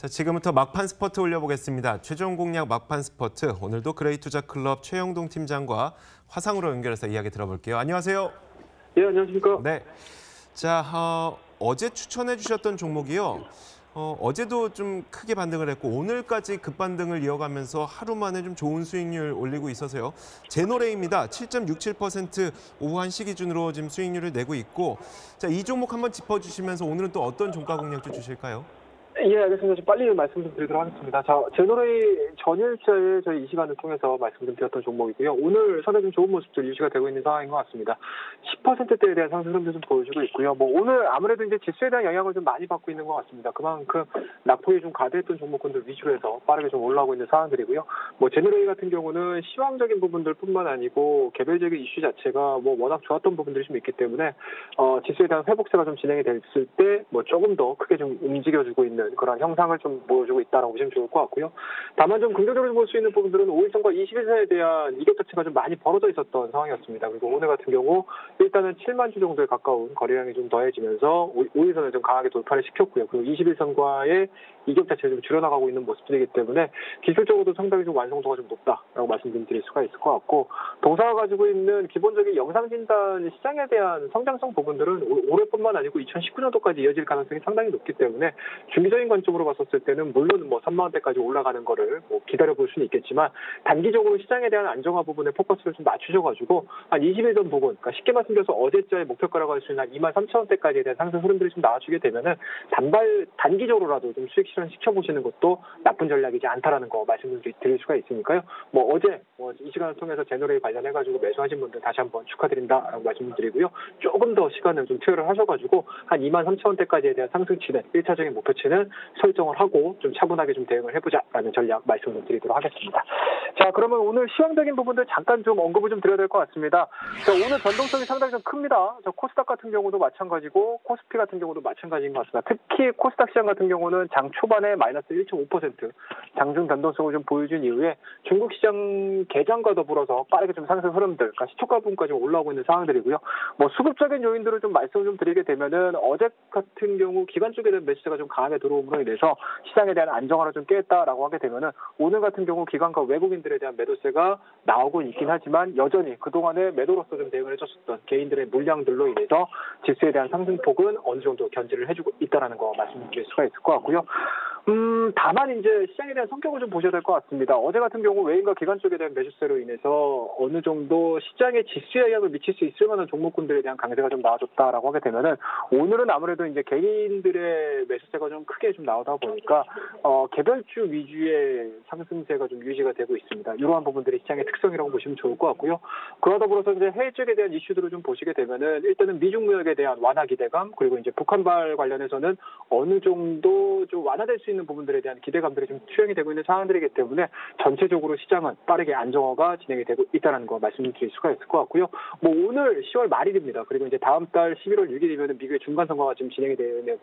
자, 지금부터 막판 스퍼트 올려보겠습니다. 최종 공략 막판 스퍼트. 오늘도 그레이투자클럽 최영동 팀장과 화상으로 연결해서 이야기 들어볼게요. 안녕하세요. 예, 안녕하십니까. 네. 자, 어제 추천해 주셨던 종목이요. 어제도 좀 크게 반등을 했고 오늘까지 급반등을 이어가면서 하루 만에 좀 좋은 수익률 올리고 있어서요. 제노레이입니다. 7.67% 오후 1시 기준으로 지금 수익률을 내고 있고, 자, 이 종목 한번 짚어주시면서 오늘은 또 어떤 종가 공략도 주실까요? 예, 알겠습니다. 좀 빨리 말씀 좀 드리도록 하겠습니다. 자, 제노레이 전일자에 저희 이 시간을 통해서 말씀 좀 드렸던 종목이고요. 오늘 상당히 좀 좋은 모습들 유지가 되고 있는 상황인 것 같습니다. 10%대에 대한 상승 흐름도 좀 보여주고 있고요. 뭐 오늘 아무래도 이제 지수에 대한 영향을 좀 많이 받고 있는 것 같습니다. 그만큼 낙폭이 좀 과대했던 종목군들 위주로 해서 빠르게 좀 올라오고 있는 상황들이고요. 뭐 제노레이 같은 경우는 시황적인 부분들뿐만 아니고 개별적인 이슈 자체가 뭐 워낙 좋았던 부분들이 좀 있기 때문에 지수에 대한 회복세가 좀 진행이 됐을 때 뭐 조금 더 크게 좀 움직여주고 있는 그런 형상을 좀 보여주고 있다라고 보시면 좋을 것 같고요. 다만 좀 긍정적으로 볼 수 있는 부분들은 5일선과 21선에 대한 이격 자체가 좀 많이 벌어져 있었던 상황이었습니다. 그리고 오늘 같은 경우 일단은 7만 주 정도에 가까운 거래량이 좀 더해지면서 5일선을 좀 강하게 돌파를 시켰고요. 그리고 21선과의 이격 자체가 좀 줄여나가고 있는 모습들이기 때문에 기술적으로도 상당히 좀 완성도가 좀 높다라고 말씀드릴 수가 있을 것 같고, 동사가 가지고 있는 기본적인 영상 진단 시장에 대한 성장성 부분들은 올해뿐만 아니고 2019년도까지 이어질 가능성이 상당히 높기 때문에 중기적인 관점으로 봤었을 때는 물론 뭐 3만 원대까지 올라가는 거를 뭐 기다려볼 수는 있겠지만 단기적으로 시장에 대한 안정화 부분에 포커스를 좀 맞추셔가지고 한 20일 전 부분, 그러니까 쉽게 말씀드려서 어제자의 목표가라고 할 수 있는 한 23,000원대까지에 대한 상승 흐름들이 좀 나와주게 되면은 단기적으로라도 좀 수익 실현 시켜보시는 것도 나쁜 전략이지 않다라는 거 말씀을 드릴 수가 있으니까요. 뭐 어제 이 시간을 통해서 제너레이 관련해가지고 매수하신 분들 다시 한번 축하드린다라고 말씀드리고요. 조금 더 시간을 좀 투여를 하셔가지고 한 23,000원대까지에 대한 상승치는 1차적인 목표치는 설정을 하고 좀 차분하게 좀 대응을 해보자라는 전략 말씀을 드리도록 하겠습니다. 자, 그러면 오늘 시황적인 부분들 잠깐 좀 언급을 좀 드려야 될 것 같습니다. 자, 오늘 변동성이 상당히 좀 큽니다. 자, 코스닥 같은 경우도 마찬가지고 코스피 같은 경우도 마찬가지인 것 같습니다. 특히 코스닥 시장 같은 경우는 장 초반에 마이너스 1.5% 장중 변동성을 좀 보여준 이후에 중국 시장 개장과 더불어서 빠르게 좀 상승 흐름들, 그러니까 시초가 부분까지 올라오고 있는 상황들이고요. 뭐 수급적인 요인들을 좀 말씀을 좀 드리게 되면은 어제 같은 경우 기관 쪽에 대한 매수세가 좀 강하게 들어옴으로 인해서 시장에 대한 안정화를 좀 깼다라고 하게 되면은 오늘 같은 경우 기관과 외국인들에 대한 매도세가 나오고 있긴 하지만 여전히 그동안에 매도로서 좀 대응을 해줬었던 개인들의 물량들로 인해서 지수에 대한 상승폭은 어느 정도 견지를 해주고 있다라는 거 말씀드릴 수가 있을 것 같고요. 다만 이제 시장에 대한 성격을 좀 보셔야 될 것 같습니다. 어제 같은 경우 외인과 기관 쪽에 대한 매수세로 인해서 어느 정도 시장의 지수에 영향을 미칠 수 있을 만한 종목군들에 대한 강세가 좀 나와줬다라고 하게 되면은 오늘은 아무래도 이제 개인들의 매수세가 좀 크게 좀 나오다 보니까 개별주 위주의 상승세가 좀 유지가 되고 있습니다. 이러한 부분들이 시장의 특성이라고 보시면 좋을 것 같고요. 그러다 더불어서 이제 해외 쪽에 대한 이슈들을 좀 보시게 되면은 일단은 미중 무역에 대한 완화 기대감, 그리고 이제 북한발 관련해서는 어느 정도 좀 완화될 수 있는 부분들에 대한 기대감들이 좀 투영이 되고 있는 상황들이기 때문에 전체적으로 시장은 빠르게 안정화가 진행이 되고 있다는 거 말씀드릴 수가 있을 것 같고요. 뭐 오늘 10월 말일입니다. 그리고 이제 다음 달 11월 6일이면 미국의 중간 선거가 지금 진행이 되는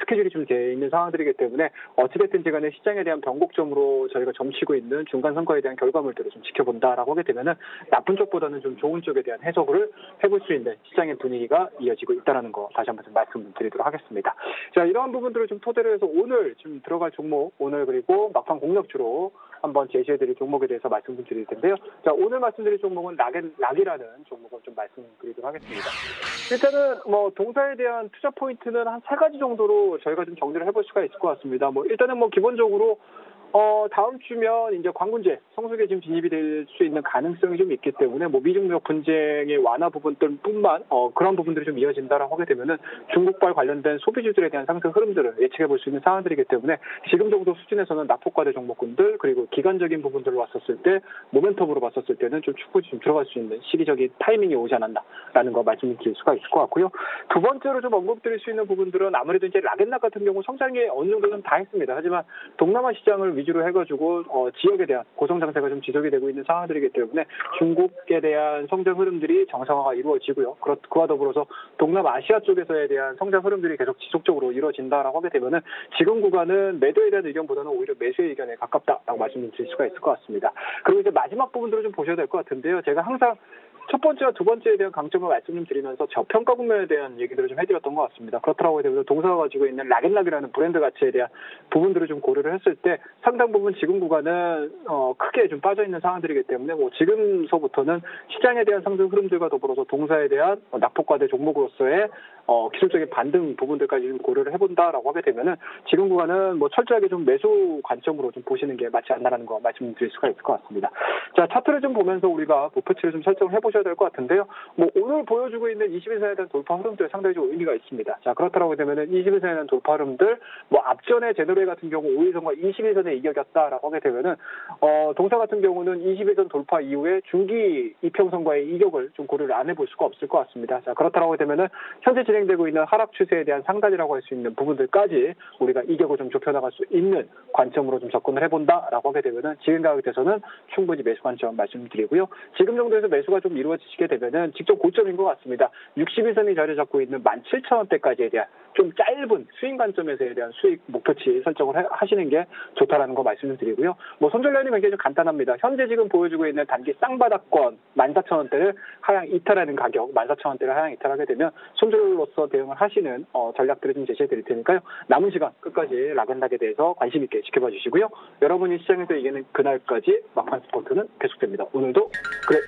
스케줄이 좀 되어 있는 상황들이기 때문에 어찌됐든지 간에 시장에 대한 변곡점으로 저희가 점치고 있는 중간 선거에 대한 결과물들을 좀 지켜본다라고 하게 되면은 나쁜 쪽보다는 좀 좋은 쪽에 대한 해석을 해볼 수 있는 시장의 분위기가 이어지고 있다는 거 다시 한번 좀 말씀드리도록 하겠습니다. 자, 이러한 부분들을 좀 토대로 해서 오늘 좀 들어갈 종목, 오늘 그리고 막판 공략주로 한번 제시해드릴 종목에 대해서 말씀 좀 드릴 텐데요. 자, 오늘 말씀드릴 종목은 락이라는 종목을 좀 말씀드리도록 하겠습니다. 일단은 뭐 동사에 대한 투자 포인트는 한 3가지 정도로 저희가 좀 정리를 해볼 수가 있을 것 같습니다. 뭐 일단은 뭐 기본적으로 다음 주면 이제 광군제 성수기에 지금 진입이 될 수 있는 가능성이 좀 있기 때문에 뭐 미중무역 분쟁의 완화 부분들뿐만 그런 부분들이 좀 이어진다라고 하게 되면은 중국발 관련된 소비주들에 대한 상승 흐름들을 예측해 볼 수 있는 상황들이기 때문에 지금 정도 수준에서는 낙폭과대 종목군들 그리고 기간적인 부분들로 왔었을 때 모멘텀으로 봤었을 때는 좀 충분히 좀 들어갈 수 있는 시기적인 타이밍이 오지 않았나라는 거 말씀을 드릴 수가 있을 것 같고요. 두 번째로 좀 언급드릴 수 있는 부분들은 아무래도 이제 락앤락 같은 경우 성장이 어느 정도는 다 했습니다. 하지만 동남아 시장을 위주로 해가지고 지역에 대한 고성 장세가 좀 지속이 되고 있는 상황들이기 때문에 중국에 대한 성장 흐름들이 정상화가 이루어지고요. 그와 더불어서 동남아시아 쪽에서에 대한 성장 흐름들이 계속 지속적으로 이루어진다라고 하게 되면은 지금 구간은 매도에 대한 의견보다는 오히려 매수의 의견에 가깝다라고 말씀드릴 수가 있을 것 같습니다. 그리고 이제 마지막 부분들을 좀 보셔야 될 것 같은데요. 제가 항상 첫 번째와 두 번째에 대한 강점을 말씀 좀 드리면서 저평가 국면에 대한 얘기들을 좀 해드렸던 것 같습니다. 그렇더라고요. 그래서 동사가 가지고 있는 락앤락이라는 브랜드 가치에 대한 부분들을 좀 고려를 했을 때 상당 부분 지금 구간은 크게 좀 빠져 있는 상황들이기 때문에 뭐 지금서부터는 시장에 대한 상승 흐름들과 더불어서 동사에 대한 낙폭과대 종목으로서의 기술적인 반등 부분들까지 좀 고려를 해본다라고 하게 되면은 지금 구간은 뭐 철저하게 좀 매수 관점으로 좀 보시는 게 맞지 않나라는 거 말씀드릴 수가 있을 것 같습니다. 자, 차트를 좀 보면서 우리가 목표치를 좀 설정을 해보셔야 될 것 같은데요. 뭐 오늘 보여주고 있는 21선에 대한 돌파 흐름들 상당히 좀 의미가 있습니다. 자, 그렇다라고 되면은 21선에 대한 돌파 흐름들, 뭐 앞전에 제너레이 같은 경우 5일선과 21선의 이격이었다라고 하게 되면은 동사 같은 경우는 21선 돌파 이후에 중기 이평선과의 이격을 좀 고려를 안 해볼 수가 없을 것 같습니다. 자, 그렇다라고 되면은 현재 진행되고 있는 하락 추세에 대한 상단이라고 할 수 있는 부분들까지 우리가 이격을 좀 좁혀나갈 수 있는 관점으로 좀 접근을 해본다라고 하게 되면은 지금 가격대에서는 충분히 매수 관점 말씀드리고요. 지금 정도에서 매수가 좀 이루어지시게 되면은 직접 고점인 것 같습니다. 61선이 자리 잡고 있는 17,000원대까지에 대한 좀 짧은 스윙 관점에서에 대한 수익 목표치 설정을 하시는 게 좋다라는 거 말씀을 드리고요. 뭐 손절 라인이 굉장히 좀 간단합니다. 현재 지금 보여주고 있는 단기 쌍바닥권 14,000원대를 하향 이탈하는 가격 14,000원대를 하향 이탈하게 되면 손절로서 대응을 하시는 전략들을 좀 제시해 드릴 테니까요. 남은 시간 끝까지 락앤락에 대해서 관심 있게 지켜봐 주시고요. 여러분이 시장에서 이기는 그날까지 막판 스포츠는 계속됩니다. 오늘도 그래